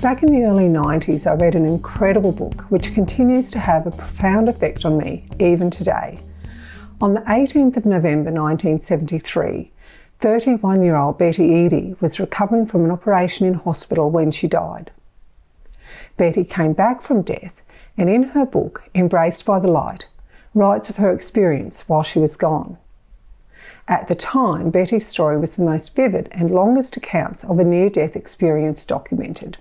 Back in the early 90s, I read an incredible book which continues to have a profound effect on me even today. On the 18th of November 1973, 31-year-old Betty Eadie was recovering from an operation in hospital when she died. Betty came back from death and in her book, Embraced by the Light, writes of her experience while she was gone. At the time, Betty's story was the most vivid and longest accounts of a near-death experience documented.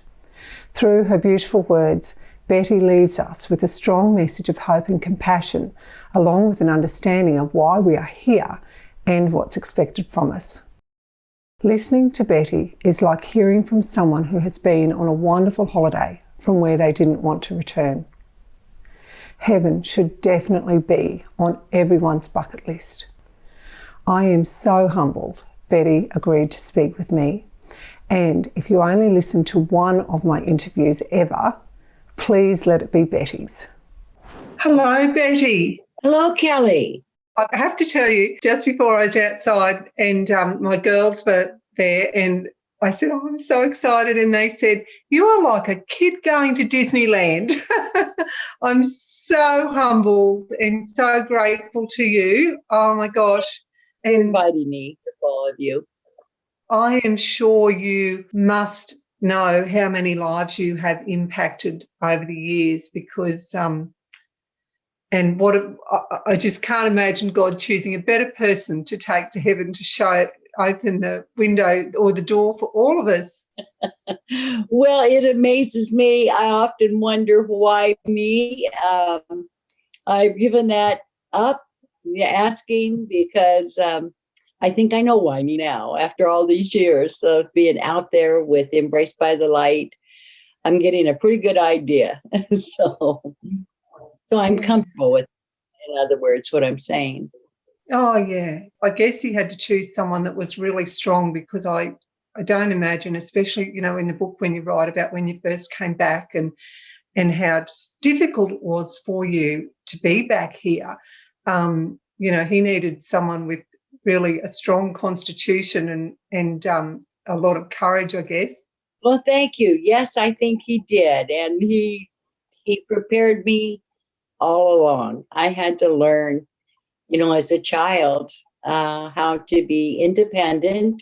Through her beautiful words, Betty leaves us with a strong message of hope and compassion, along with an understanding of why we are here and what's expected from us. Listening to Betty is like hearing from someone who has been on a wonderful holiday from where they didn't want to return. Heaven should definitely be on everyone's bucket list. I am so humbled Betty agreed to speak with me. And if you only listen to one of my interviews ever, please let it be Betty's. Hello, Betty. Hello, Kelly. I have to tell you, just before I was outside and my girls were there and I said, oh, I'm so excited. And they said, you are like a kid going to Disneyland. I'm so humbled and so grateful to you. Oh, my gosh. And inviting me, for all of you. I am sure you must know how many lives you have impacted over the years because I just can't imagine God choosing a better person to take to heaven to open the window or the door for all of us. Well, it amazes me. I often wonder why me. I've given that up, asking, because I think I know why me now. After all these years of being out there with Embraced by the Light, I'm getting a pretty good idea. So I'm comfortable with it, in other words, what I'm saying. Oh, yeah. I guess you had to choose someone that was really strong because I don't imagine, especially, in the book when you write about when you first came back and how difficult it was for you to be back here. He needed someone with really a strong constitution and a lot of courage, I guess. Well, thank you. Yes, I think he did. And he prepared me all along. I had to learn, as a child, how to be independent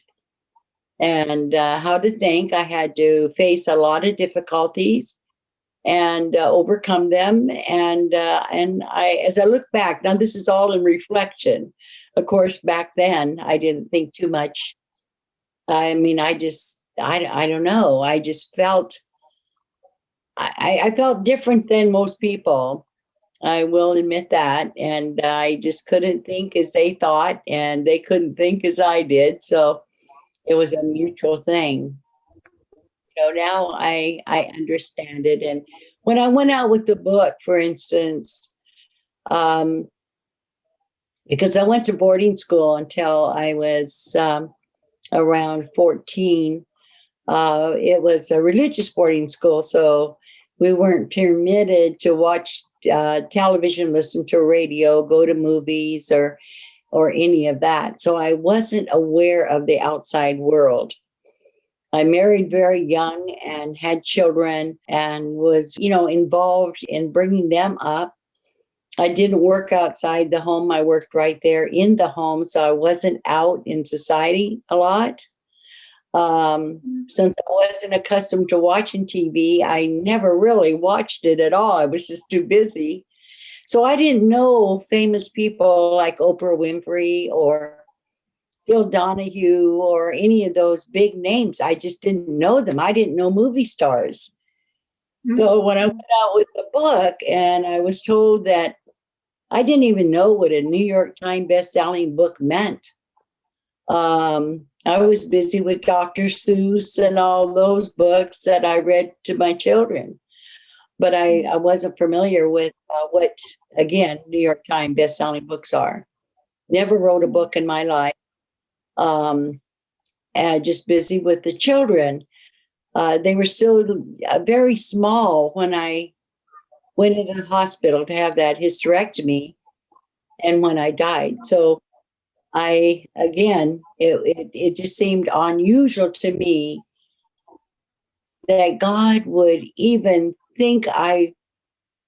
and how to think. I had to face a lot of difficulties and overcome them. And as I look back, now this is all in reflection. Of course, back then, I didn't think too much. I mean, I don't know. I just felt, I felt different than most people. I will admit that. And I just couldn't think as they thought, and they couldn't think as I did. So it was a mutual thing. Now I understand it. And when I went out with the book, for instance, because I went to boarding school until I was around 14, it was a religious boarding school. So we weren't permitted to watch television, listen to radio, go to movies or any of that. So I wasn't aware of the outside world. I married very young and had children and was, involved in bringing them up. I didn't work outside the home. I worked right there in the home. So I wasn't out in society a lot. Since I wasn't accustomed to watching TV, I never really watched it at all. I was just too busy. So I didn't know famous people like Oprah Winfrey or Phil Donahue or any of those big names. I just didn't know them. I didn't know movie stars. Mm-hmm. So when I went out with the book and I was told that I didn't even know what a New York Times best-selling book meant. I was busy with Dr. Seuss and all those books that I read to my children. But I wasn't familiar with what, again, New York Times best-selling books are. Never wrote a book in my life. And just busy with the children. They were still very small when I went into the hospital to have that hysterectomy and when I died. So it just seemed unusual to me that God would even think I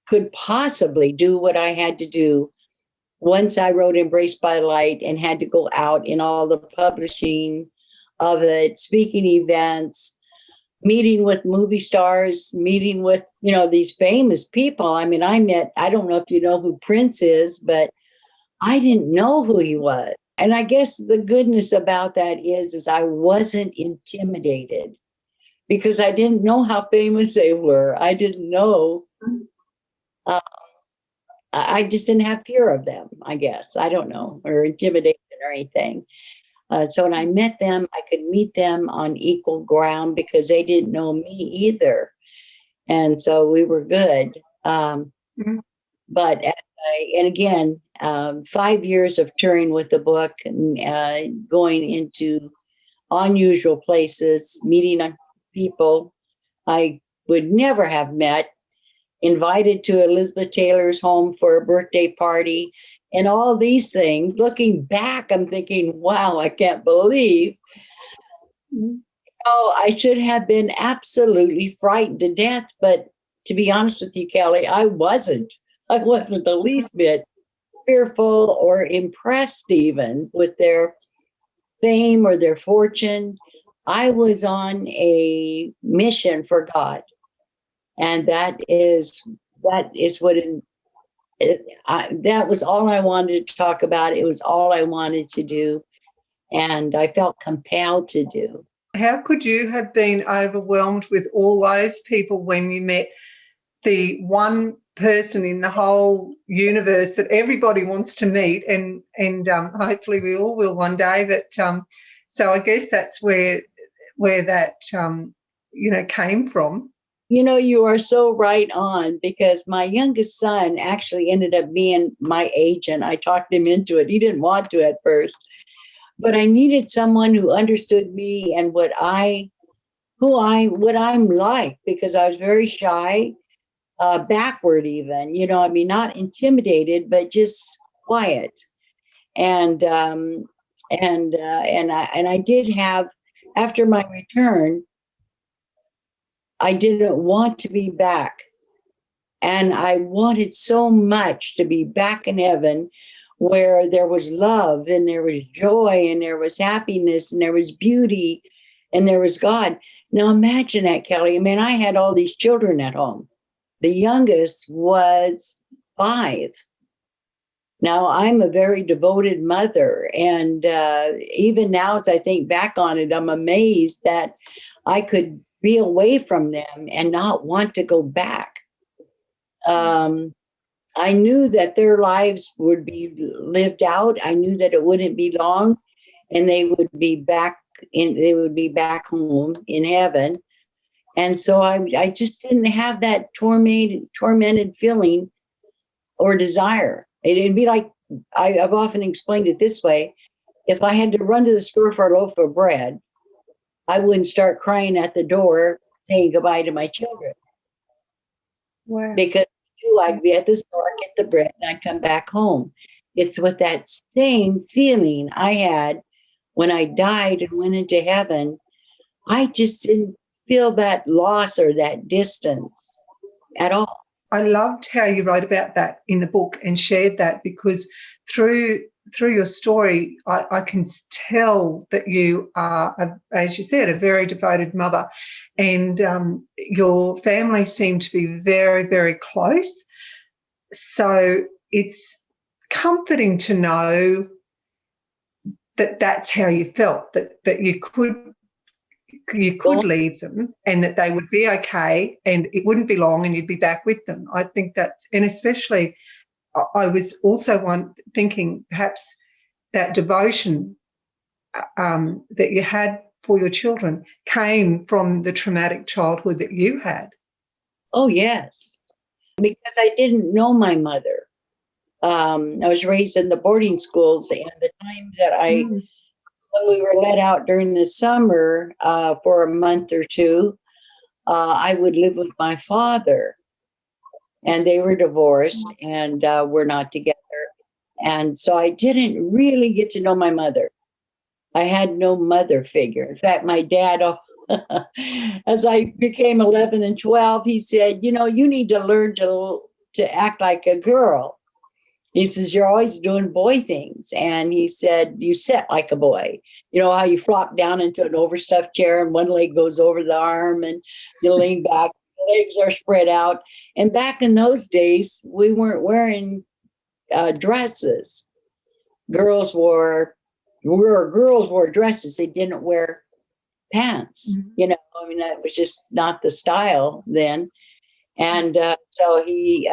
could possibly do what I had to do once I wrote Embraced by Light and had to go out in all the publishing of it, speaking events, meeting with movie stars, meeting with, these famous people. I mean, I don't know if you know who Prince is, but I didn't know who he was. And I guess the goodness about that is I wasn't intimidated because I didn't know how famous they were. I didn't know. Uh, I just didn't have fear of them, I guess. I don't know, or intimidation or anything. So when I met them, I could meet them on equal ground because they didn't know me either. And so we were good. Mhm. But and again, 5 years of touring with the book and going into unusual places, meeting people I would never have met, invited to Elizabeth Taylor's home for a birthday party, and all these things. Looking back, I'm thinking, wow, I can't believe. Oh, I should have been absolutely frightened to death. But to be honest with you, Kelly, I wasn't. I wasn't the least bit fearful or impressed even with their fame or their fortune. I was on a mission for God. And that is what that was all I wanted to talk about. It was all I wanted to do. And I felt compelled to do. How could you have been overwhelmed with all those people when you met the one person in the whole universe that everybody wants to meet, and hopefully we all will one day. But so I guess that's where that came from. You are so right on, because my youngest son actually ended up being my agent. I talked him into it. He didn't want to at first, but I needed someone who understood me and what I'm like, because I was very shy, backward even, I mean, not intimidated, but just quiet. And I did have, after my return, I didn't want to be back. And I wanted so much to be back in heaven, where there was love and there was joy and there was happiness and there was beauty and there was God. Now imagine that, Kelly. I mean, I had all these children at home. The youngest was 5. Now, I'm a very devoted mother. And even now, as I think back on it, I'm amazed that I could be away from them and not want to go back. I knew that their lives would be lived out. I knew that it wouldn't be long, and they would be back home in heaven. And so I just didn't have that tormented feeling or desire. It'd be like, I've often explained it this way: if I had to run to the store for a loaf of bread, I wouldn't start crying at the door saying goodbye to my children. Wow. Because I'd be at the store, get the bread, and I'd come back home. It's with that same feeling I had when I died and went into heaven. I just didn't feel that loss or that distance at all. I loved how you wrote about that in the book and shared that, because through your story, I can tell that you are, as you said, a very devoted mother, and your family seem to be very, very close. So it's comforting to know that that's how you felt, that you could leave them and that they would be okay and it wouldn't be long and you'd be back with them. I think that's, and especially I was also thinking perhaps that devotion that you had for your children came from the traumatic childhood that you had. Oh, yes, because I didn't know my mother. I was raised in the boarding schools, and the time that when we were let out during the summer for a month or two, I would live with my father, and they were divorced and were not together. And so I didn't really get to know my mother. I had no mother figure. In fact, my dad As I became 11 and 12, he said, you need to learn to act like a girl. He says, you're always doing boy things. And he said, you sit like a boy. You know how you flop down into an overstuffed chair and one leg goes over the arm and you lean back, legs are spread out. And back in those days, we weren't wearing dresses. Girls wore dresses. They didn't wear pants. I mean, that was just not the style then. And so he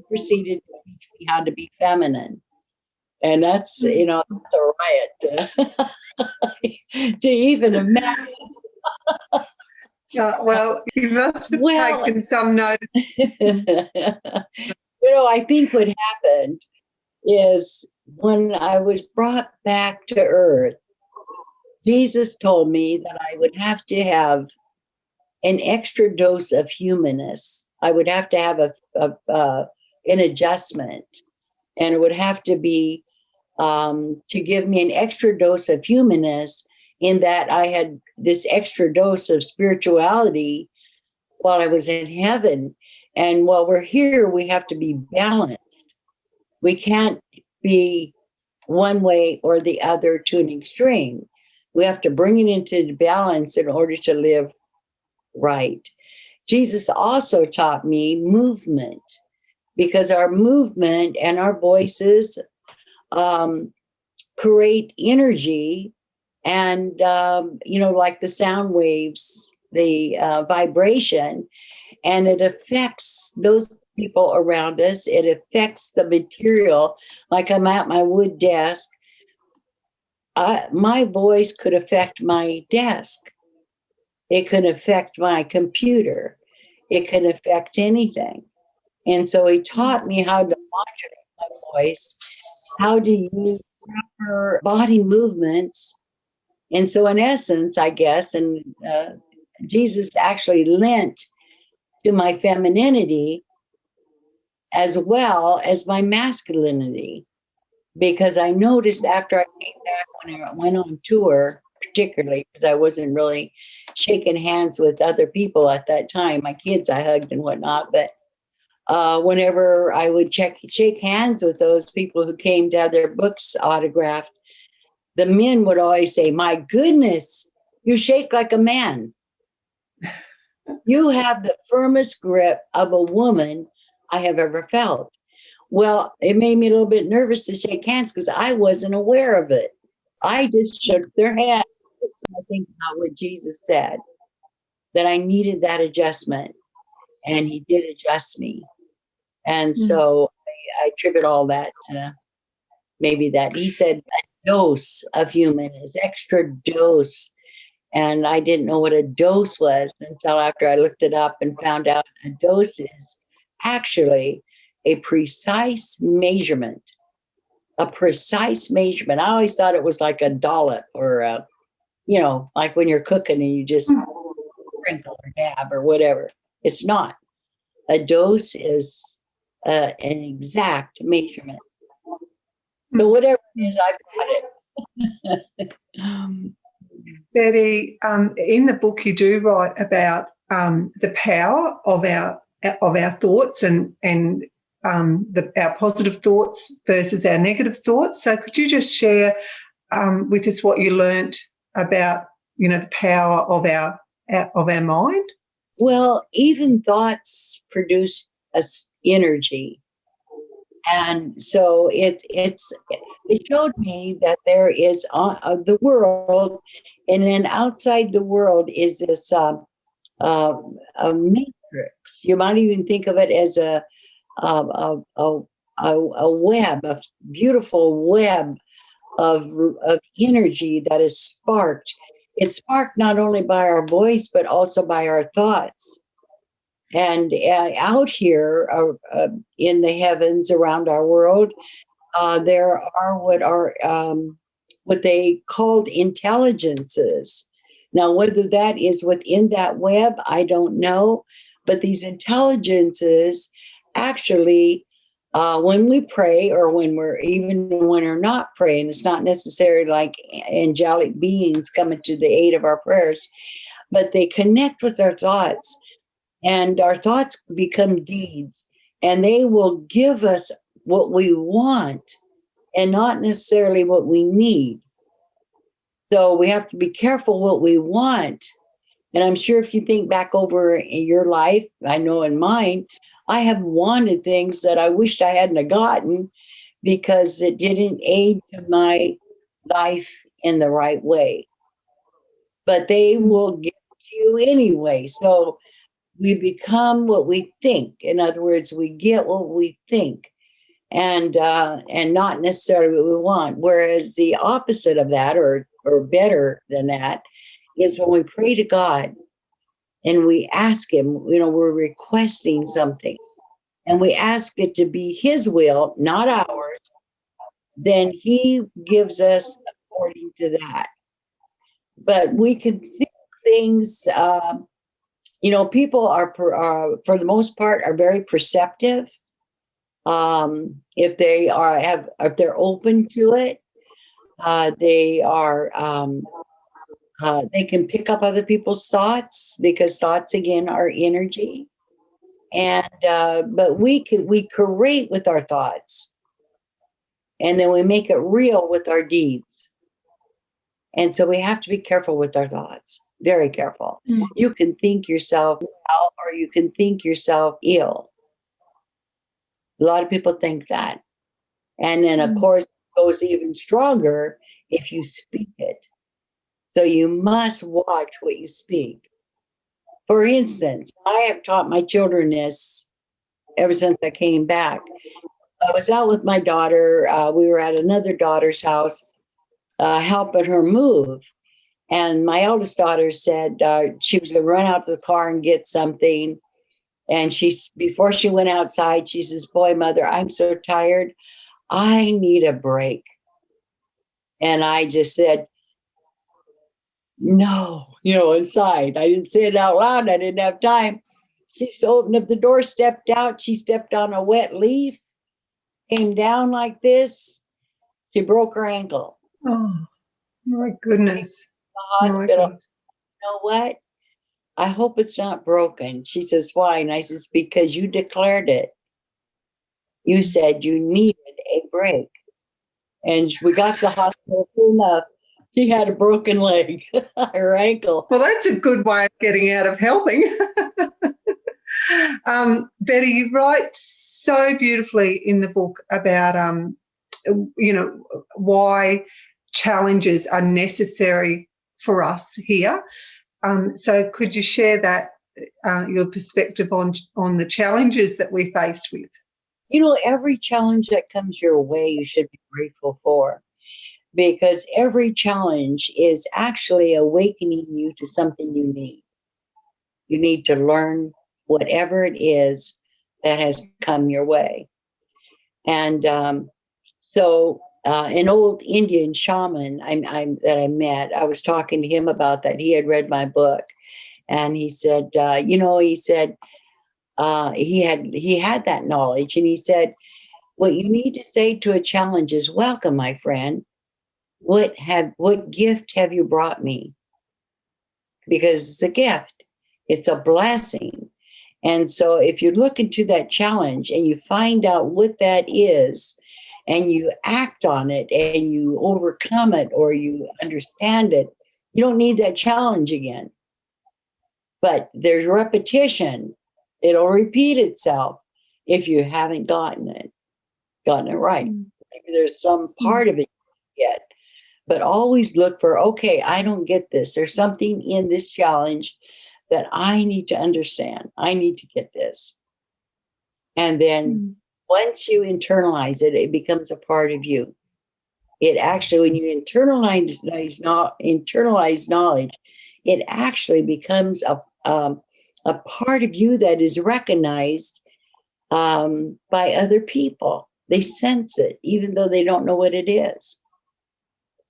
proceeded to teach me how to be feminine. And that's, that's a riot to even imagine. Yeah, well, you must have taken some notice. I think what happened is when I was brought back to earth, Jesus told me that I would have to have an extra dose of humanness. I would have to have an adjustment, and it would have to be to give me an extra dose of humanness, in that I had this extra dose of spirituality while I was in heaven. And while we're here, we have to be balanced. We can't be one way or the other to an extreme. We have to bring it into balance in order to live right. Jesus also taught me movement, because our movement and our voices create energy, and like the sound waves, the vibration, and it affects those people around us. It affects the material. Like I'm at my wood desk, my voice could affect my desk. It could affect my computer. It could affect anything. And so he taught me how to modulate my voice, how to use proper body movements. And so in essence, I guess, and Jesus actually lent to my femininity as well as my masculinity, because I noticed after I came back, when I went on tour, particularly because I wasn't really shaking hands with other people at that time. My kids I hugged and whatnot, but whenever I would shake hands with those people who came to have their books autographed, the men would always say, "My goodness, you shake like a man. You have the firmest grip of a woman I have ever felt." Well, it made me a little bit nervous to shake hands because I wasn't aware of it. I just shook their hand. So I think about what Jesus said, that I needed that adjustment, and he did adjust me. And so I attribute all that to maybe that. He said a dose of human is extra dose. And I didn't know what a dose was until after I looked it up and found out a dose is actually a precise measurement. A precise measurement. I always thought it was like a dollop, or like when you're cooking and you just sprinkle or dab or whatever. It's not. A dose is an exact measurement. So whatever it is, I've got it. Betty, in the book you do write about the power of our thoughts and our positive thoughts versus our negative thoughts. So could you just share with us what you learnt about the power of our mind? Well, even thoughts produce energy. And so it showed me that there is the world, and then outside the world is this a matrix. You might even think of it as a web, a beautiful web of energy that is sparked. It's sparked not only by our voice, but also by our thoughts. And out here in the heavens around our world, there are what they called intelligences. Now, whether that is within that web, I don't know. But these intelligences actually, when we pray, or when we're not praying, it's not necessarily like angelic beings coming to the aid of our prayers. but they connect with our thoughts, and our thoughts become deeds, and they will give us what we want and not necessarily what we need. So we have to be careful what we want. And I'm sure if you think back over in your life, I know in mine, I have wanted things that I wished I hadn't have gotten because it didn't aid my life in the right way. But they will give it to you anyway. So we become what we think. In other words, we get what we think, and not necessarily what we want. Whereas the opposite of that, or better than that, is when we pray to God and we ask Him. We're requesting something, and we ask it to be His will, not ours. Then He gives us according to that. But we can think things. People are, for the most part, are very perceptive. If they're open to it, they can pick up other people's thoughts, because thoughts again are energy. And but we create with our thoughts, and then we make it real with our deeds. And so we have to be careful with our thoughts, very careful. You can think yourself well, or you can think yourself ill. A lot of people think that. And then, of course, it goes even stronger if you speak it. So you must watch what you speak. For instance, I have taught my children this ever since I came back. I was out with my daughter. We were at another daughter's house, helping her move. And my eldest daughter said she was going to run out to the car and get something. And before she went outside, she says, "Boy, Mother, I'm so tired. I need a break." And I just said, "No," inside. I didn't say it out loud. I didn't have time. She opened up the door, stepped out. She stepped on a wet leaf, came down like this. She broke her ankle. Oh, my goodness. The hospital. You know what? I hope it's not broken. She says, "Why?" And I says, "Because you declared it. You said you needed a break." And we got to the hospital soon enough. She had a broken leg, her ankle. Well, that's a good way of getting out of helping. Betty, you write so beautifully in the book about, why challenges are necessary for us here. So could you share that, your perspective on the challenges that we're faced with? Every challenge that comes your way, you should be grateful for, because every challenge is actually awakening you to something you need. You need to learn whatever it is that has come your way. And so an old Indian shaman that I met, I was talking to him about that. He had read my book, and he said, he had that knowledge, and he said, "What you need to say to a challenge is, 'Welcome, my friend. What gift have you brought me?' Because it's a gift. It's a blessing." And so if you look into that challenge and you find out what that is, and you act on it, and you overcome it, or you understand it, you don't need that challenge again. But there's repetition. It'll repeat itself if you haven't gotten it right. Maybe there's some part of it yet. But always look for, okay, I don't get this. There's something in this challenge that I need to understand. I need to get this. And then once you internalize it, it becomes a part of you. It actually, when you internalize knowledge, it actually becomes a part of you that is recognized by other people. They sense it, even though they don't know what it is.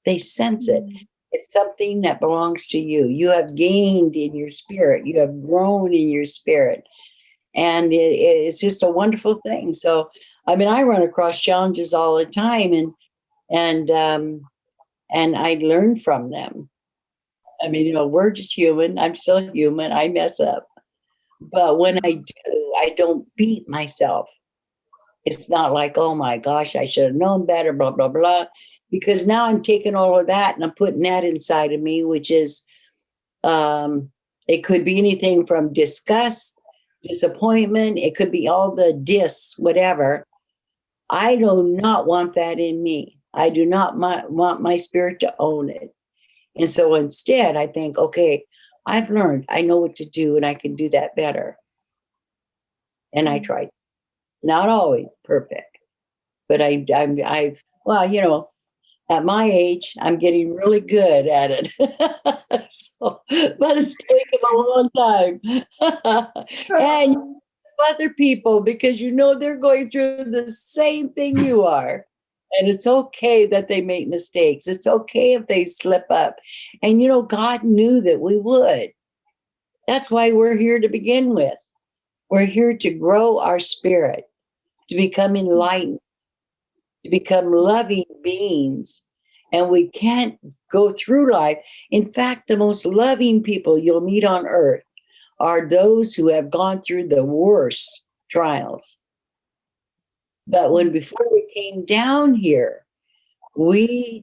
They sense it. It's something that belongs to you. You have gained in your spirit. You have grown in your spirit. And it's just a wonderful thing. So, I run across challenges all the time, and I learn from them. I mean, we're just human. I'm still human. I mess up. But when I do, I don't beat myself. It's not like, oh my gosh, I should have known better, blah, blah, blah. Because now I'm taking all of that and I'm putting that inside of me, which is, it could be anything from disgust, disappointment. It could be all the whatever. I do not want that in me. I do not want my spirit to own it. And so instead, I think, okay, I've learned, I know what to do, and I can do that better. And I tried. Not always perfect, but I've, well, at my age, I'm getting really good at it. So, but it's taken a long time. And other people, because they're going through the same thing you are. And it's okay that they make mistakes. It's okay if they slip up. And God knew that we would. That's why we're here to begin with. We're here to grow our spirit, to become enlightened, to become loving beings. And we can't go through life. In fact, the most loving people you'll meet on earth are those who have gone through the worst trials. But before we came down here, we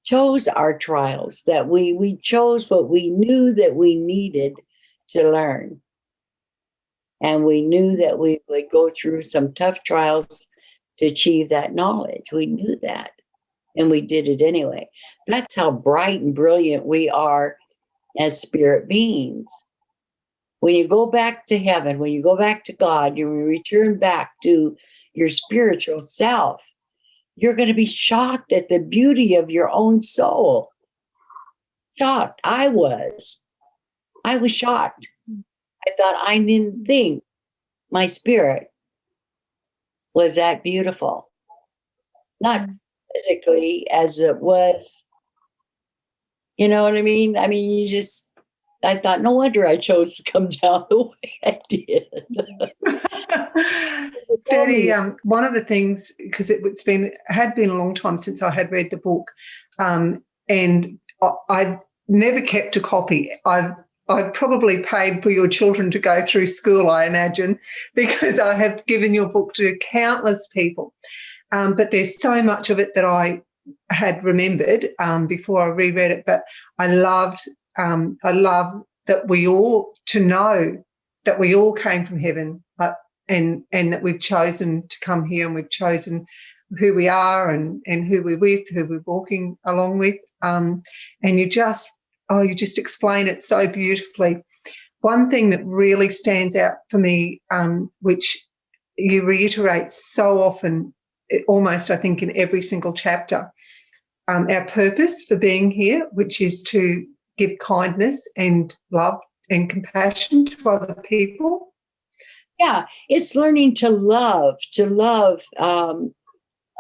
chose our trials, that we chose what we knew that we needed to learn. And we knew that we would go through some tough trials to achieve that knowledge. We knew that. And we did it anyway. That's how bright and brilliant we are as spirit beings. When you go back to heaven, when you go back to God, you return back to your spiritual self, you're going to be shocked at the beauty of your own soul. Shocked. I was shocked. I thought, I didn't think my spirit was that beautiful. Not physically as it was. You know what I mean? I mean, I thought, no wonder I chose to come down the way I did. Daddy, one of the things, because had been a long time since I had read the book, and I never kept a copy. I've probably paid for your children to go through school, I imagine, because I have given your book to countless people. But there's so much of it that I had remembered before I reread it. But I love that we all came from heaven, and that we've chosen to come here, and we've chosen who we are and who we're with, who we're walking along with. And you just explain it so beautifully. One thing that really stands out for me, which you reiterate so often, almost I think in every single chapter, our purpose for being here, which is to give kindness and love and compassion to other people. Yeah, it's learning to love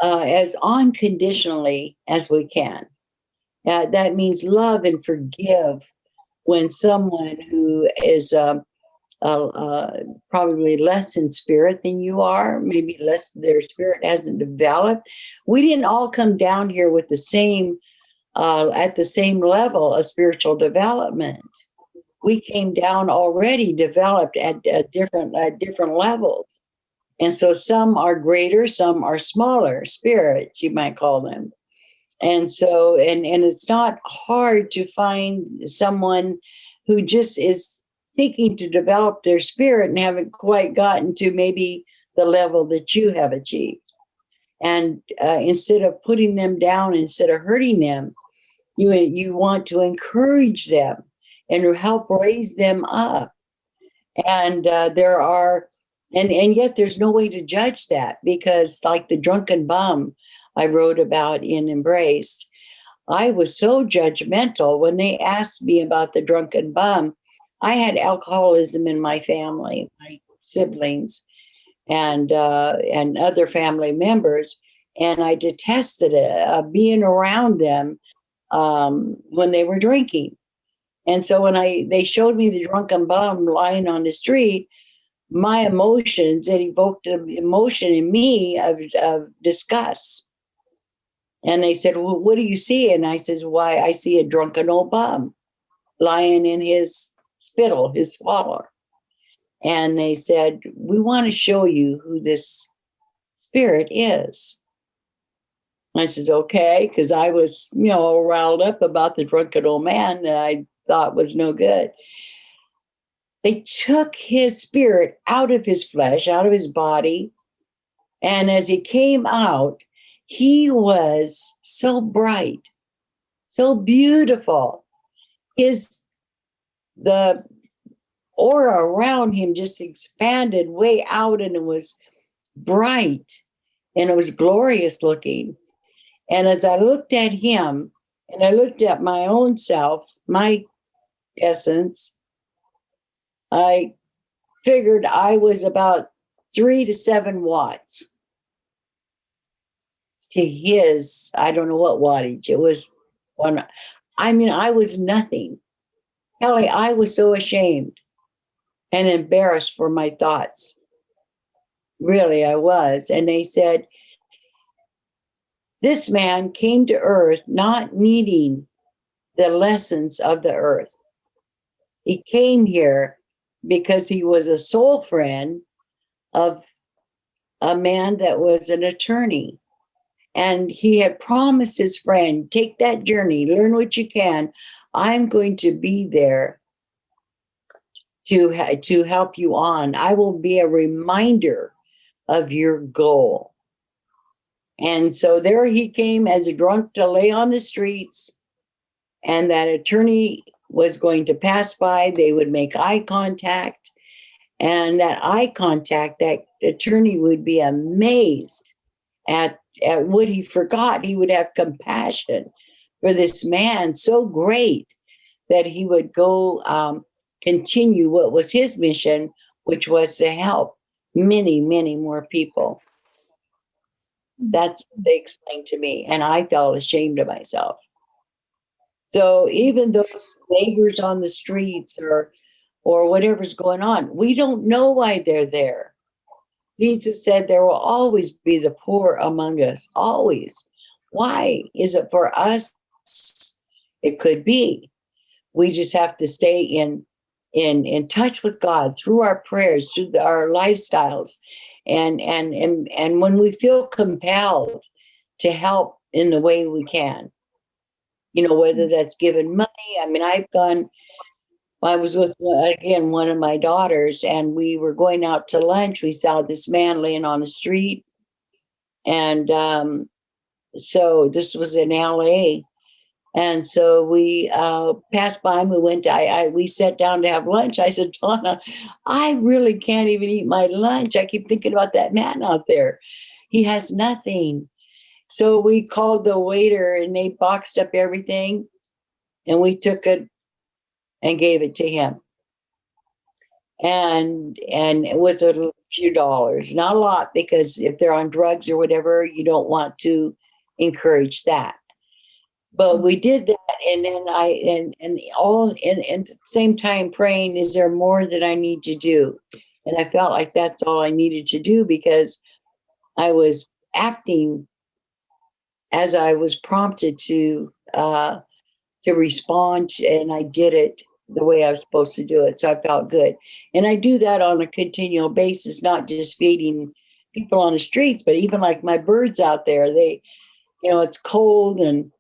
as unconditionally as we can. That means love and forgive when someone who is probably less in spirit than you are, maybe their spirit hasn't developed. We didn't all come down here with the same, at the same level of spiritual development. We came down already developed at different levels. And so some are greater, some are smaller spirits, you might call them. And so, and it's not hard to find someone who just is seeking to develop their spirit and haven't quite gotten to maybe the level that you have achieved. And instead of putting them down, instead of hurting them, you want to encourage them and help raise them up. And and yet there's no way to judge that, because like the drunken bum I wrote about in Embraced, I was so judgmental when they asked me about the drunken bum. I had alcoholism in my family, my siblings, and other family members, and I detested it, being around them when they were drinking. And so when they showed me the drunken bum lying on the street, my emotions, it evoked an emotion in me of disgust. And they said, well, what do you see? And I says, why, I see a drunken old bum. lying in his spittle, his swaller. And they said, we want to show you who this spirit is. I says, okay, because I was, riled up about the drunken old man that I thought was no good. They took his spirit out of his flesh, out of his body. And as he came out, he was so bright, so beautiful. The aura around him just expanded way out, and it was bright and it was glorious looking. And as I looked at him and I looked at my own self, my essence, I figured I was about 3 to 7 watts to his, I don't know what wattage. It was one. I mean, I was nothing. Kelly, I was so ashamed and embarrassed for my thoughts. Really, I was. And they said, this man came to earth not needing the lessons of the earth. He came here because he was a soul friend of a man that was an attorney. And he had promised his friend, take that journey, learn what you can. I'm going to be there to help you on. I will be a reminder of your goal. And so there he came as a drunk to lay on the streets, and that attorney was going to pass by. They would make eye contact, and that eye contact, that attorney would be amazed at what he forgot. He would have compassion for this man so great that he would go continue what was his mission, which was to help many, many more people. That's what they explained to me, and I felt ashamed of myself. So even those beggars on the streets or whatever's going on, we don't know why they're there. Jesus said there will always be the poor among us, always. Why? Is it for us? It could be. We just have to stay in touch with God through our prayers, through our lifestyles. And when we feel compelled to help in the way we can, whether that's giving money. I mean, I was with, again, one of my daughters, and we were going out to lunch. We saw this man laying on the street. And so this was in LA. And so we passed by and we went, we sat down to have lunch. I said, Donna, I really can't even eat my lunch. I keep thinking about that man out there. He has nothing. So we called the waiter and they boxed up everything, and we took it and gave it to him. And with a few dollars, not a lot, because if they're on drugs or whatever, you don't want to encourage that. But we did that, and then all at the same time praying, is there more that I need to do? And I felt like that's all I needed to do, because I was acting as I was prompted to respond, and I did it the way I was supposed to do it. So I felt good. And I do that on a continual basis, not just feeding people on the streets, but even like my birds out there. They, it's cold, and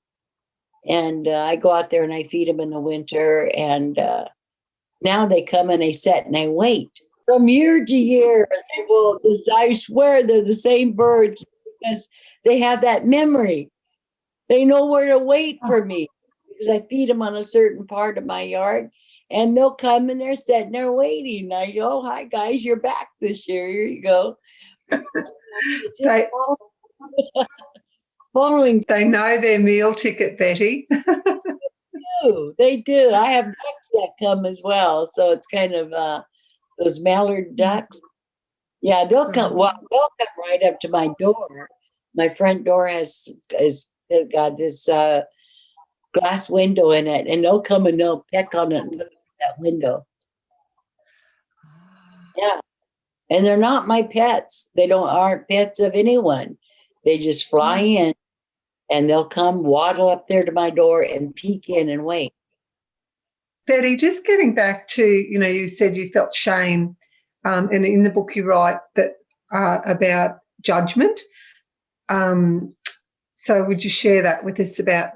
I go out there and I feed them in the winter. And now they come and they sit and they wait from year to year. They will, I swear they're the same birds, because they have that memory. They know where to wait for me, because I feed them on a certain part of my yard, and they'll come and they're sitting there waiting. I go, oh, hi guys, you're back this year. Here you go. Following. They know their meal ticket, Betty. They do. I have ducks that come as well. So it's kind of those mallard ducks. Yeah, they'll come. Well, they'll come right up to my door. My front door has got this glass window in it, and they'll come and they'll peck on it and look at that window. Yeah, and they're not my pets. They aren't pets of anyone. They just fly in, and they'll come waddle up there to my door and peek in and wait. Betty, just getting back to, you said you felt shame, and in the book you write that about judgment. So would you share that with us about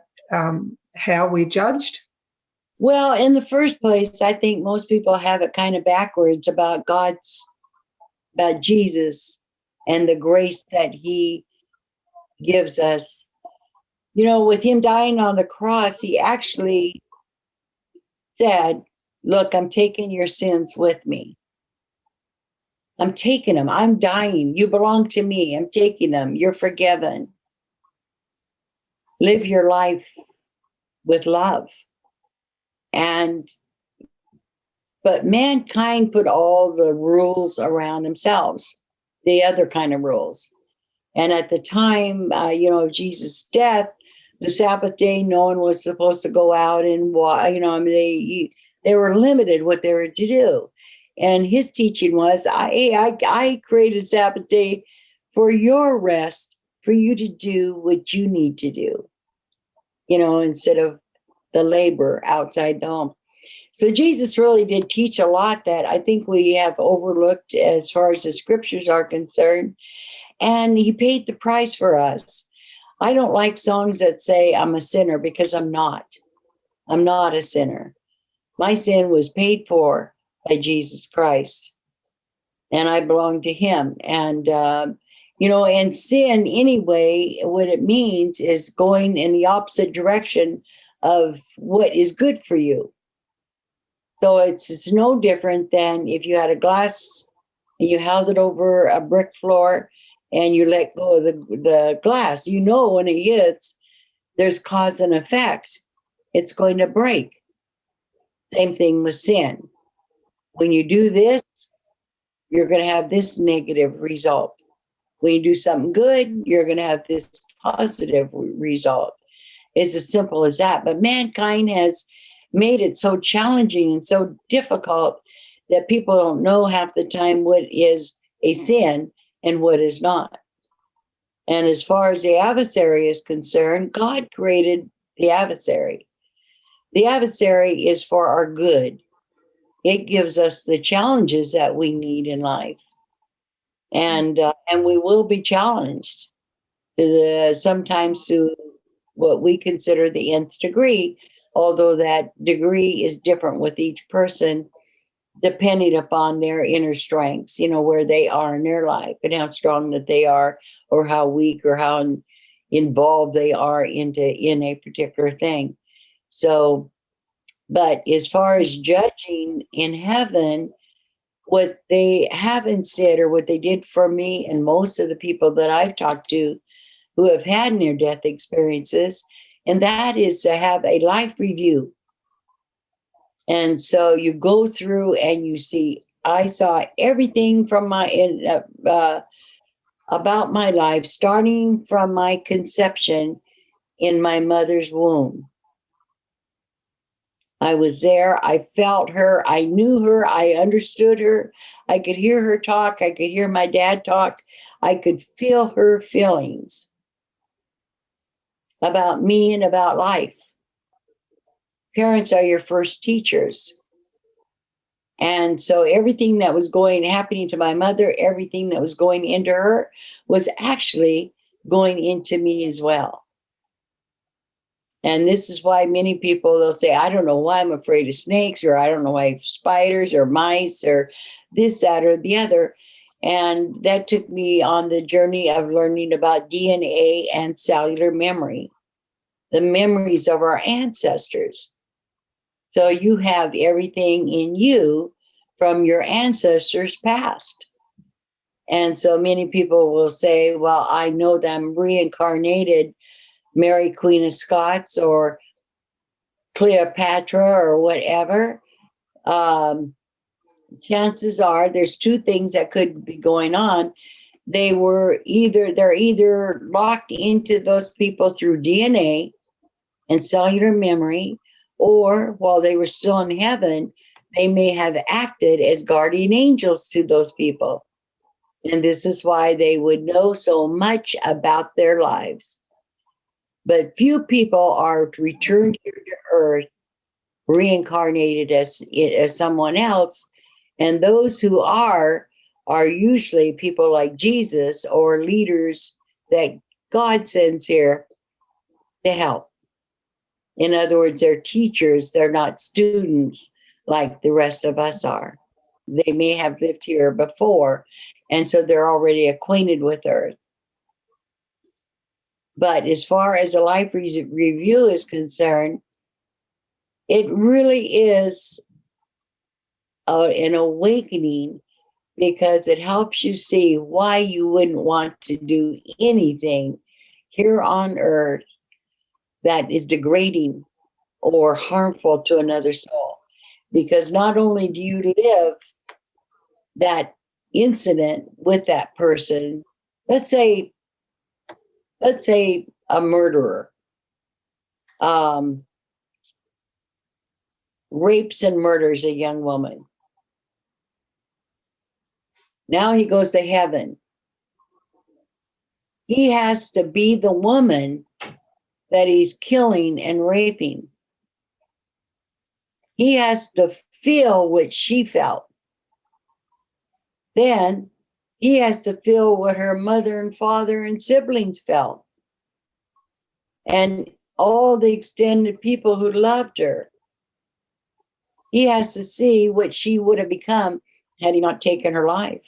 how we're judged? Well, in the first place, I think most people have it kind of backwards about Jesus and the grace that he gives us. With him dying on the cross, he actually said, look, I'm taking your sins with me. I'm taking them. I'm dying. You belong to me. I'm taking them. You're forgiven. Live your life with love. But mankind put all the rules around themselves, the other kind of rules. And at the time, of Jesus' death, the Sabbath day, no one was supposed to go out and walk. They were limited what they were to do. And his teaching was, I created Sabbath day for your rest, for you to do what you need to do, instead of the labor outside the home. So Jesus really did teach a lot that I think we have overlooked as far as the scriptures are concerned. And he paid the price for us. I don't like songs that say I'm a sinner, because I'm not. I'm not a sinner. My sin was paid for by Jesus Christ, and I belong to him. And, and sin anyway, what it means is going in the opposite direction of what is good for you. So it's no different than if you had a glass and you held it over a brick floor and you let go of the glass. When it hits, there's cause and effect. It's going to break. Same thing with sin. When you do this, you're going to have this negative result. When you do something good, you're going to have this positive result. It's as simple as that. But mankind has made it so challenging and so difficult that people don't know half the time what is a sin and what is not. And as far as the adversary is concerned, God created the adversary. The adversary is for our good. It gives us the challenges that we need in life. And we will be challenged sometimes to what we consider the nth degree, although that degree is different with each person, depending upon their inner strengths, where they are in their life and how strong that they are, or how weak or how involved they are in a particular thing. So, but as far as judging in heaven, what they have instead, or what they did for me and most of the people that I've talked to who have had near-death experiences, and that is to have a life review. And so you go through and you see, I saw everything from about my life, starting from my conception in my mother's womb. I was there. I felt her. I knew her. I understood her. I could hear her talk. I could hear my dad talk. I could feel her feelings about me and about life. Parents are your first teachers. And so everything that was happening to my mother, everything that was going into her was actually going into me as well. And this is why many people, they'll say, I don't know why I'm afraid of snakes, or I don't know why spiders or mice or this, that, or the other. And that took me on the journey of learning about DNA and cellular memory, the memories of our ancestors. So you have everything in you from your ancestors past. And so many people will say, well, I know that I'm reincarnated Mary, Queen of Scots, or Cleopatra, or whatever. Chances are there's two things that could be going on. They're either locked into those people through DNA and cellular memory, or while they were still in heaven, they may have acted as guardian angels to those people. And this is why they would know so much about their lives. But few people are returned here to earth reincarnated as someone else. And those who are usually people like Jesus or leaders that God sends here to help. In other words, they're teachers, they're not students like the rest of us are. They may have lived here before, and so they're already acquainted with Earth. But as far as a life review is concerned, it really is an awakening, because it helps you see why you wouldn't want to do anything here on Earth that is degrading or harmful to another soul. Because not only do you live that incident with that person, let's say a murderer rapes and murders a young woman. Now he goes to heaven. He has to be the woman that he's killing and raping. He has to feel what she felt. Then he has to feel what her mother and father and siblings felt. And all the extended people who loved her. He has to see what she would have become had he not taken her life.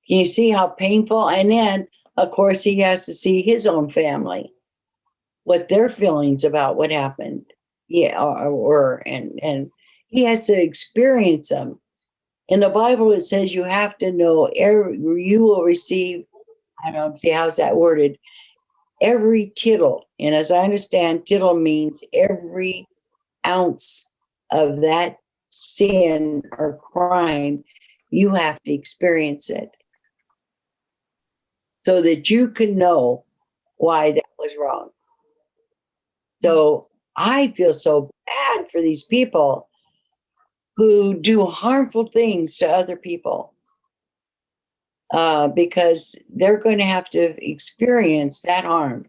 Can you see how painful? And then, of course, he has to see his own family, what their feelings about what happened, were, and he has to experience them. In the Bible, it says you have to know you will receive. I don't see how's that worded. Every tittle, and as I understand, tittle means every ounce of that sin or crime. You have to experience it, so that you can know why that was wrong. So I feel so bad for these people who do harmful things to other people, because they're going to have to experience that harm.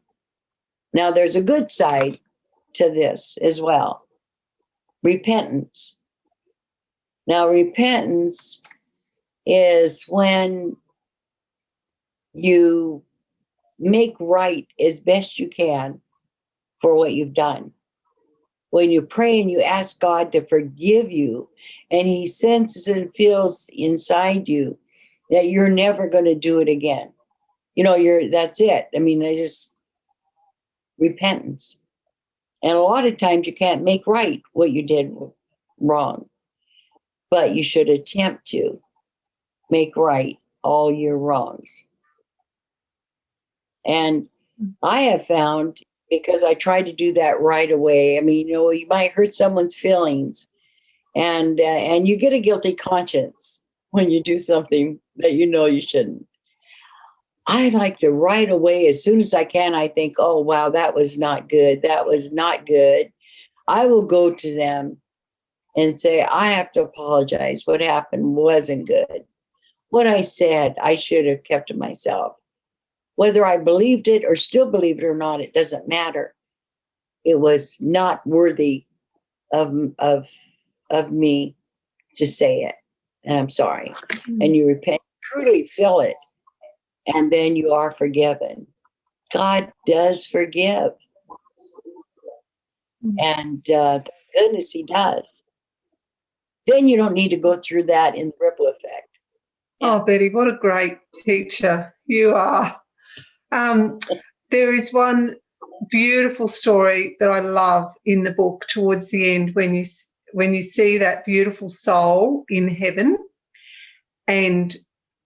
Now, there's a good side to this as well. Repentance. Now, repentance is when you make right as best you can for what you've done. When you pray and you ask God to forgive you, and he senses and feels inside you that you're never going to do it again. That's it. I mean, repentance. And a lot of times you can't make right what you did wrong, but you should attempt to make right all your wrongs. And I have found, because I try to do that right away. I mean, you might hurt someone's feelings, and you get a guilty conscience when you do something that you shouldn't. I like to right away, as soon as I can, I think, oh, wow, that was not good. That was not good. I will go to them and say, I have to apologize. What happened wasn't good. What I said, I should have kept to myself. Whether I believed it or still believe it or not, it doesn't matter. It was not worthy of me to say it. And I'm sorry. Mm-hmm. And you repent, truly feel it. And then you are forgiven. God does forgive. Mm-hmm. And thank goodness he does. Then you don't need to go through that in the ripple effect. Yeah. Oh, Betty, what a great teacher you are. There is one beautiful story that I love in the book towards the end, when you see that beautiful soul in heaven, and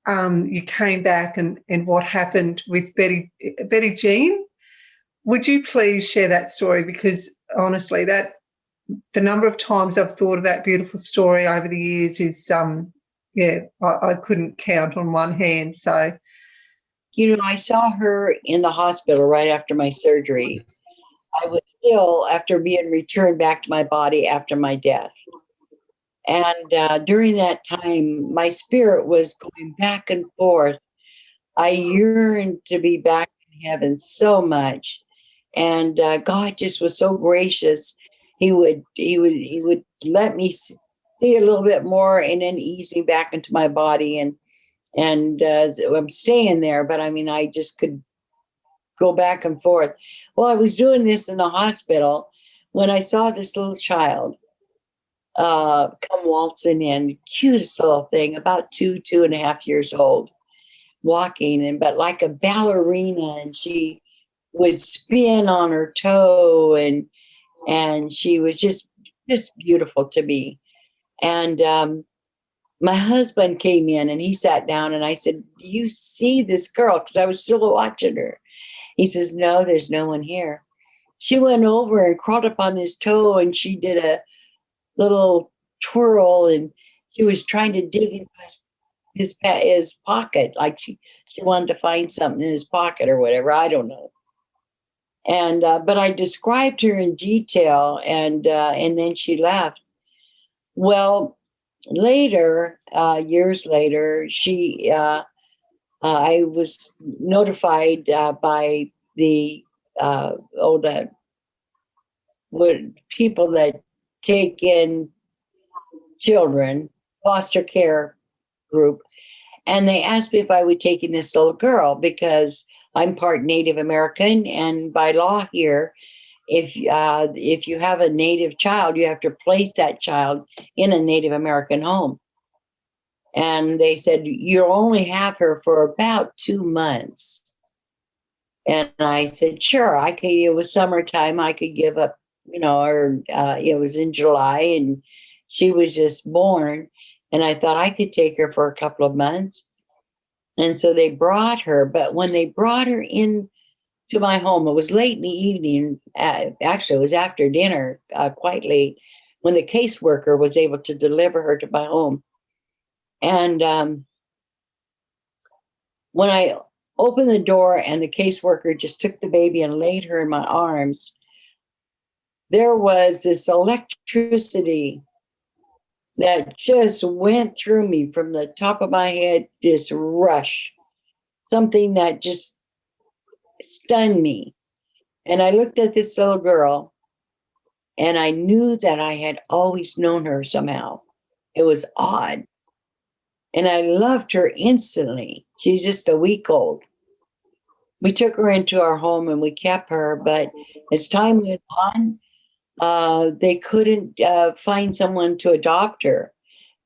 you came back, and what happened with Betty Jean. Would you please share that story? Because honestly, that the number of times I've thought of that beautiful story over the years is I couldn't count on one hand. So, I saw her in the hospital right after my surgery. I was ill after being returned back to my body after my death. And during that time, my spirit was going back and forth. I yearned to be back in heaven so much. And God just was so gracious. he would let me see a little bit more and then ease me back into my body, and I'm staying there, but I mean, I just could go back and forth. Well, I was doing this in the hospital when I saw this little child come waltzing in, cutest little thing, about 2.5 years old, walking, and but like a ballerina, and she would spin on her toe, and she was just beautiful to me. And my husband came in and he sat down, and I said, "Do you see this girl?" Because I was still watching her. He says, "No, there's no one here." She went over and crawled up on his toe, and she did a little twirl, and she was trying to dig into his pocket, like she wanted to find something in his pocket or whatever. I don't know. And but I described her in detail, and then she left. Well, later, years later, I was notified by the people that take in children, foster care group, and they asked me if I would take in this little girl because I'm part Native American, and by law here, if you have a Native child, you have to place that child in a Native American home. And they said, "You'll only have her for about 2 months." And I said, "Sure, I could." It was summertime. I could give up, or it was in July, and she was just born. And I thought I could take her for a couple of months. And so they brought her. But when they brought her in to my home, it was late in the evening. Actually, it was after dinner, quite late, when the caseworker was able to deliver her to my home. And when I opened the door and the caseworker just took the baby and laid her in my arms, there was this electricity that just went through me from the top of my head, this rush, something that just stunned me. And I looked at this little girl, and I knew that I had always known her somehow. It was odd. And I loved her instantly. She's just a week old. We took her into our home and we kept her, but as time went on, they couldn't find someone to adopt her.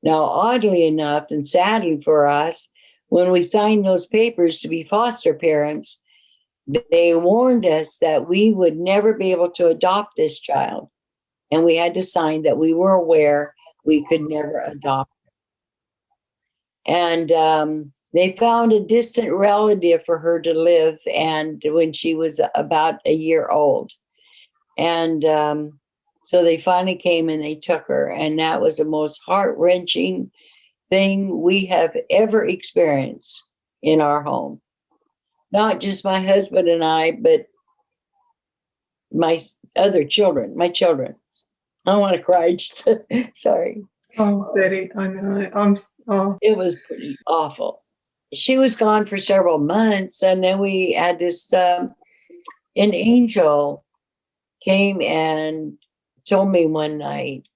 Now, oddly enough, and sadly for us, when we signed those papers to be foster parents, they warned us that we would never be able to adopt this child. And we had to sign that we were aware we could never adopt. And they found a distant relative for her to live, and when she was about a year old. And so they finally came and they took her. And that was the most heart-wrenching thing we have ever experienced in our home. Not just my husband and I, but my other children, my children. I don't want to cry. Sorry. Oh, Betty, I know. It was pretty awful. She was gone for several months, and then we had this, an angel came and told me one night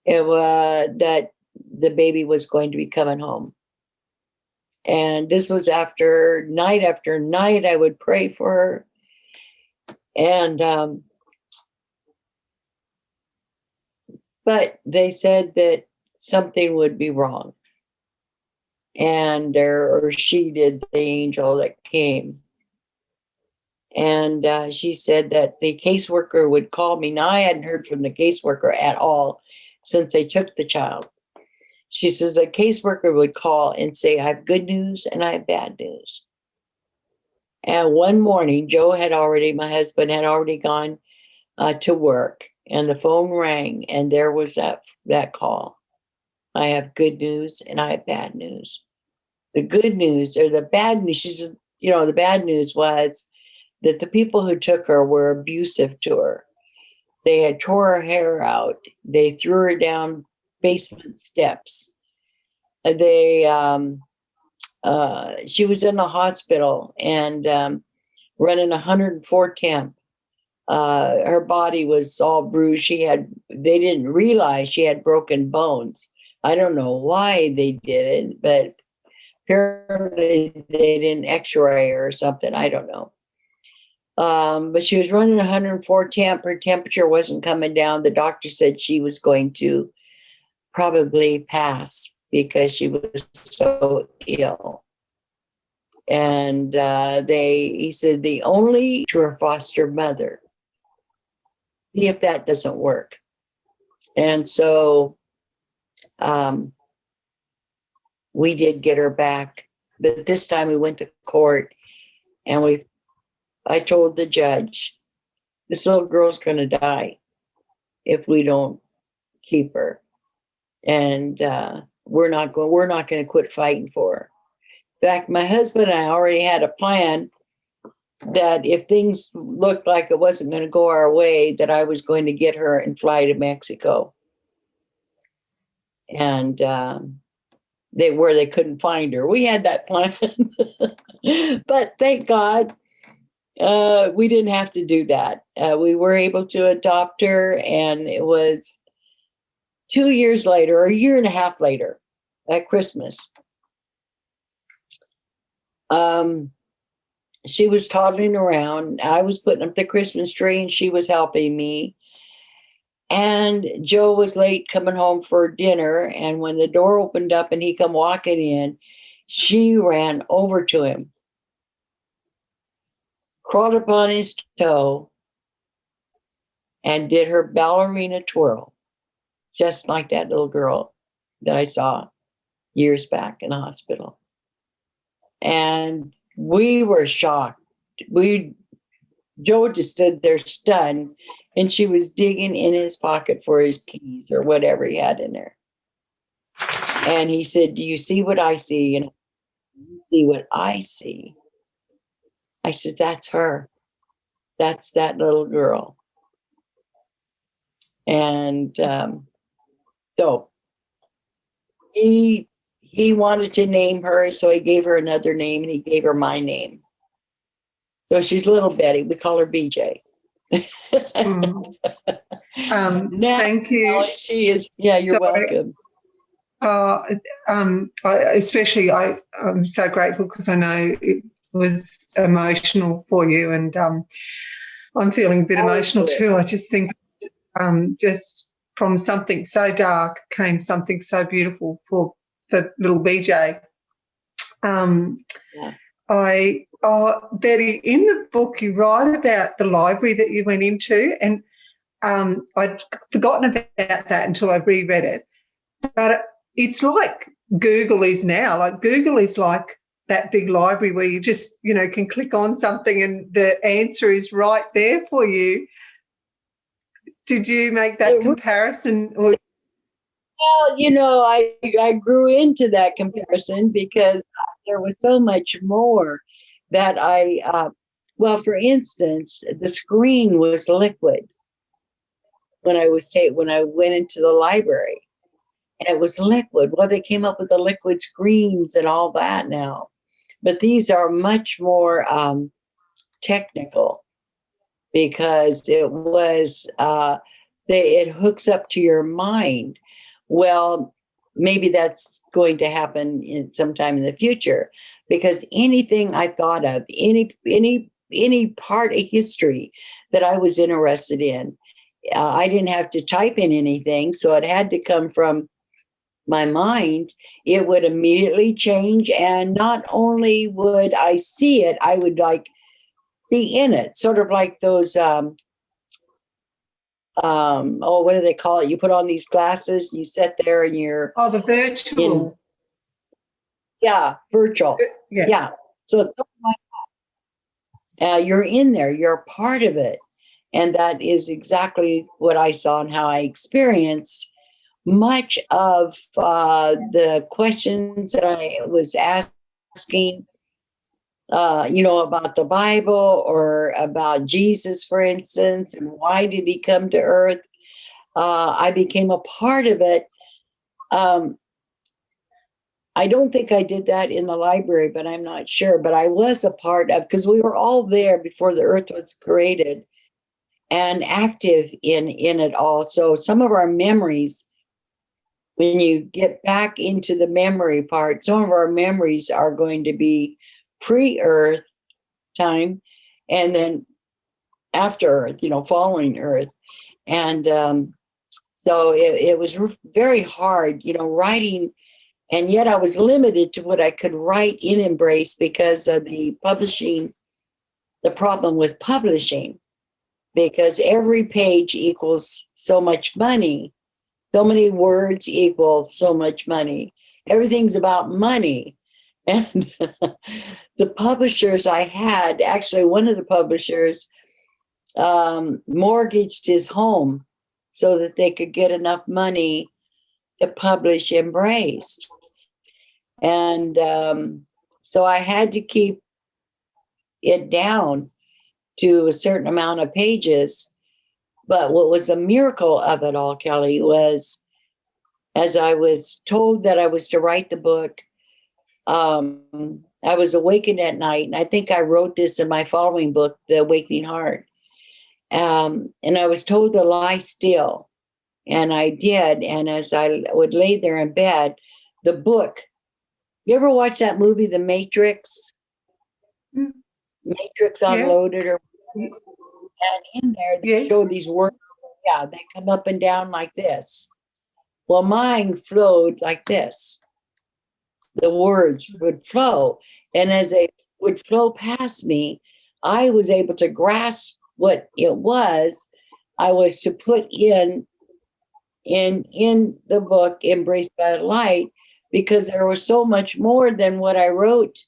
that the baby was going to be coming home. And this was after night I would pray for her. And but they said that something would be wrong. And or she did, the angel that came. And she said that the caseworker would call me. Now, I hadn't heard from the caseworker at all since they took the child. She says the caseworker would call and say, "I have good news and I have bad news." And one morning, my husband had already gone to work, and the phone rang, and there was that call. "I have good news and I have bad news." The good news, or the bad news, she said, the bad news was that the people who took her were abusive to her. They had tore her hair out. They threw her down basement steps. She was in the hospital and running 104 temp. Her body was all bruised. They didn't realize she had broken bones. I don't know why they did it, but apparently they didn't x-ray her or something. I don't know. But she was running 104 temp. Her temperature wasn't coming down. The doctor said she was going to probably pass because she was so ill. And he said the only to her foster mother, see if that doesn't work. And so we did get her back, but this time we went to court, and I told the judge, this little girl's going to die if we don't keep her, and we're not going to quit fighting for her. In fact, my husband and I already had a plan that if things looked like it wasn't going to go our way, that I was going to get her and fly to Mexico. And they couldn't find her. We had that plan. But thank God we didn't have to do that. We were able to adopt her, and it was 2 years later, or a year and a half later, at Christmas. She was toddling around. I was putting up the Christmas tree, and she was helping me. And Joe was late coming home for dinner. And when the door opened up and he come walking in, she ran over to him, crawled up on his toe, and did her ballerina twirl, just like that little girl that I saw years back in the hospital. And we were shocked. Joe just stood there stunned, and she was digging in his pocket for his keys or whatever he had in there. And he said, do you see what I see? And you see what I see? I said, that's her. That's that little girl. And so he wanted to name her, so he gave her another name, and he gave her my name. So she's little Betty. We call her BJ. Thank you. She is. Yeah, you're welcome. I'm so grateful because I know it was emotional for you, and I'm feeling a bit emotional too. I just think just from something so dark came something so beautiful for little BJ. Betty, in the book you write about the library that you went into, and I'd forgotten about that until I reread it. But it's like Google is now. Like Google is like that big library where you just, can click on something and the answer is right there for you. Did you make that comparison? Or? Well, I grew into that comparison because there was so much more that for instance, the screen was liquid when I went into the library. And it was liquid. Well, they came up with the liquid screens and all that now. But these are much more technical because it hooks up to your mind. Well, maybe that's going to happen sometime in the future, because anything I thought of, any part of history that I was interested in, I didn't have to type in anything, so it had to come from my mind. It would immediately change, and not only would I see it, I would be in it, sort of like those what do they call it? You put on these glasses, you sit there and you're the virtual. Virtual. Yeah. So it's like that. You're in there, you're a part of it. And that is exactly what I saw and how I experienced much of the questions that I was asking, about the Bible or about Jesus, for instance, and why did he come to earth? I became a part of it. I don't think I did that in the library, but I'm not sure. But I was a part of, because we were all there before the earth was created. and active in it all. So some of our memories, when you get back into the memory part, some of our memories are going to be pre-Earth time, and then after Earth, following Earth. And so it was very hard, writing, and yet I was limited to what I could write in Embrace because of the problem with publishing, because every page equals so much money. So many words equal so much money. Everything's about money. And the publishers I had, actually one of the publishers mortgaged his home so that they could get enough money to publish Embrace. And so I had to keep it down to a certain amount of pages. But what was a miracle of it all, Kelly, was as I was told that I was to write the book, I was awakened at night. And I think I wrote this in my following book, The Awakening Heart. And I was told to lie still. And I did. And as I would lay there in bed, the book, you ever watch that movie, The Matrix? Matrix Unloaded, or and in there they show these words. Yeah, they come up and down like this. Well, mine flowed like this. The words would flow, and as they would flow past me, I was able to grasp what it was. I was to put in the book, Embraced by the Light, because there was so much more than what I wrote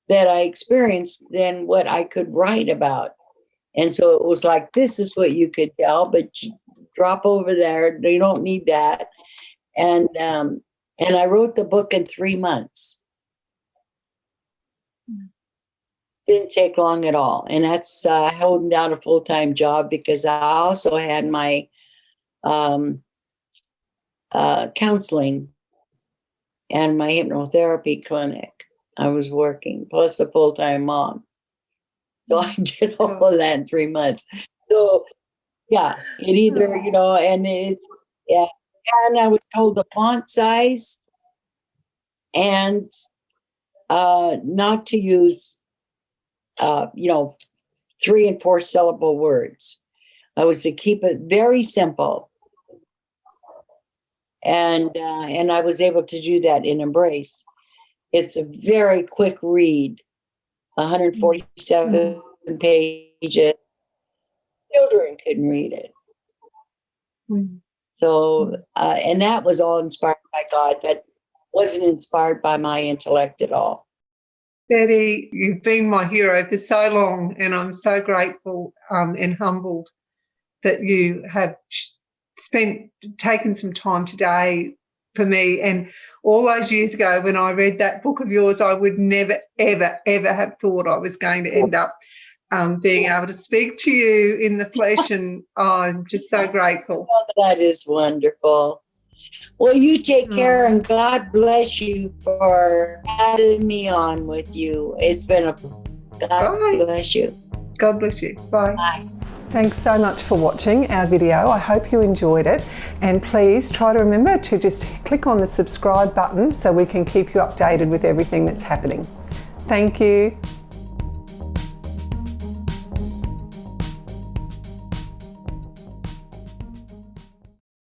that I experienced than what I could write about. And so it was like, this is what you could tell, but you drop over there. You don't need that. And I wrote the book in 3 months. Didn't take long at all. And that's holding down a full-time job, because I also had my counseling and my hypnotherapy clinic. I was working, plus a full-time mom. So I did all of that in 3 months. So yeah, it either, and it's, yeah. And I was told the font size and not to use, 3 and 4 syllable words. I was to keep it very simple. And I was able to do that in Embrace. It's a very quick read, 147 pages. Children couldn't read it. So, and that was all inspired by God. That wasn't inspired by my intellect at all. Eadie, you've been my hero for so long, and I'm so grateful and humbled that you have taken some time today for me. And all those years ago when I read that book of yours, I would never, ever, ever have thought I was going to end up being able to speak to you in the flesh, and I'm just so grateful. Oh, that is wonderful. Well, you take care, and God bless you for having me on with you. It's been God bless you. God bless you. Bye. Bye. Thanks so much for watching our video. I hope you enjoyed it, and please try to remember to just click on the subscribe button so we can keep you updated with everything that's happening. Thank you.